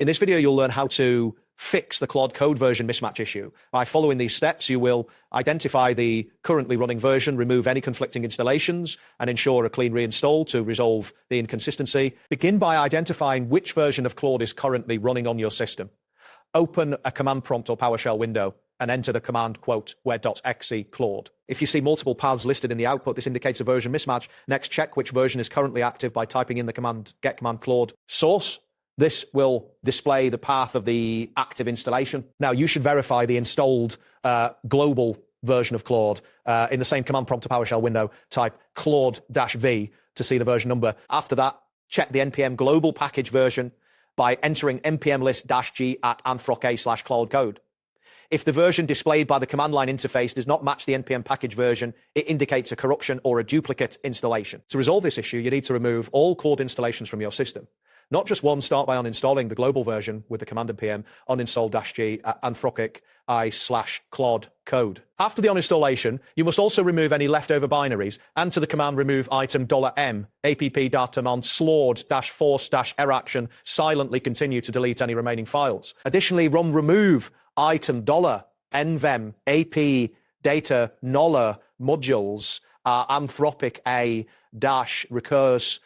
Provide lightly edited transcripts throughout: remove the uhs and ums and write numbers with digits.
In this video, you'll learn how to fix the Claude Code version mismatch issue. By following these steps, you will identify the currently running version, remove any conflicting installations, and ensure a clean reinstall to resolve the inconsistency. Begin by identifying which version of Claude is currently running on your system. Open a command prompt or PowerShell window and enter the command quote where.exe Claude. If you see multiple paths listed in the output, this indicates a version mismatch. Next, check which version is currently active by typing in the command get command Claude source. This will display the path of the active installation. Now, you should verify the installed global version of Claude. In the same command prompt to PowerShell window, type Claude-V to see the version number. After that, check the npm global package version by entering npm list-g at /Claude Code. If the version displayed by the command line interface does not match the npm package version, it indicates a corruption or a duplicate installation. To resolve this issue, you need to remove all Claude installations from your system. Not just one, start by uninstalling the global version with the command npm uninstall-g at /Claude Code. After the uninstallation, you must also remove any leftover binaries and to the command remove item $m app-datum on slord-force-error action silently continue to delete any remaining files. Additionally, run remove item $nvem ap data noller modules anthropic a recurse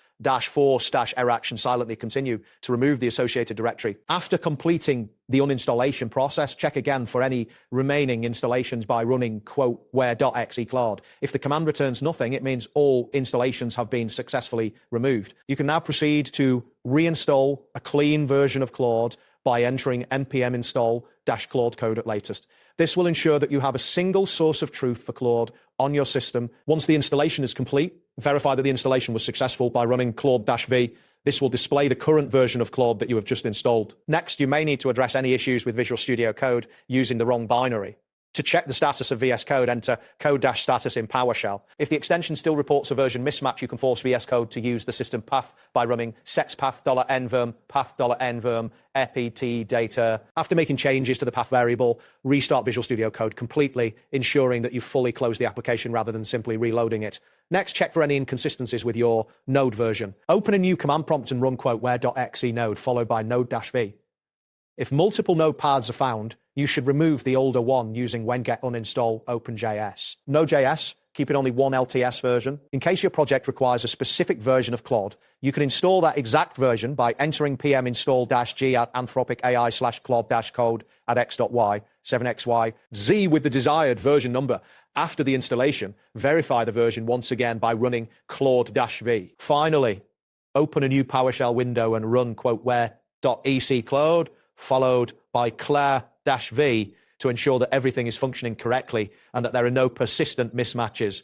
force error action silently continue to remove the associated directory. After completing the uninstallation process, check again for any remaining installations by running quote where.exe Claude. If the command returns nothing, it means all installations have been successfully removed. You can now proceed to reinstall a clean version of Claude by entering npm install-Claude Code at latest. This will ensure that you have a single source of truth for Claude on your system. Once the installation is complete, verify that the installation was successful by running Claude-V. This will display the current version of Claude that you have just installed. Next, you may need to address any issues with Visual Studio Code using the wrong binary. To check the status of VS Code, enter code-status in PowerShell. If the extension still reports a version mismatch, you can force VS Code to use the system path by running setspath $nverm path $nverm apt data. After making changes to the path variable, restart Visual Studio Code completely, ensuring that you fully close the application rather than simply reloading it. Next, check for any inconsistencies with your node version. Open a new command prompt and run quote where.exe node followed by node-v. If multiple node paths are found, you should remove the older one using when-get uninstall openjs. Node.js, keeping only one LTS version. In case your project requires a specific version of Claude, you can install that exact version by entering pm install-g at anthropic ai/claude-code at x.y, 7xy, z with the desired version number. After the installation, verify the version once again by running Claude-v. Finally, open a new PowerShell window and run quote where.ec Claude, followed by Claire-v to ensure that everything is functioning correctly and that there are no persistent mismatches.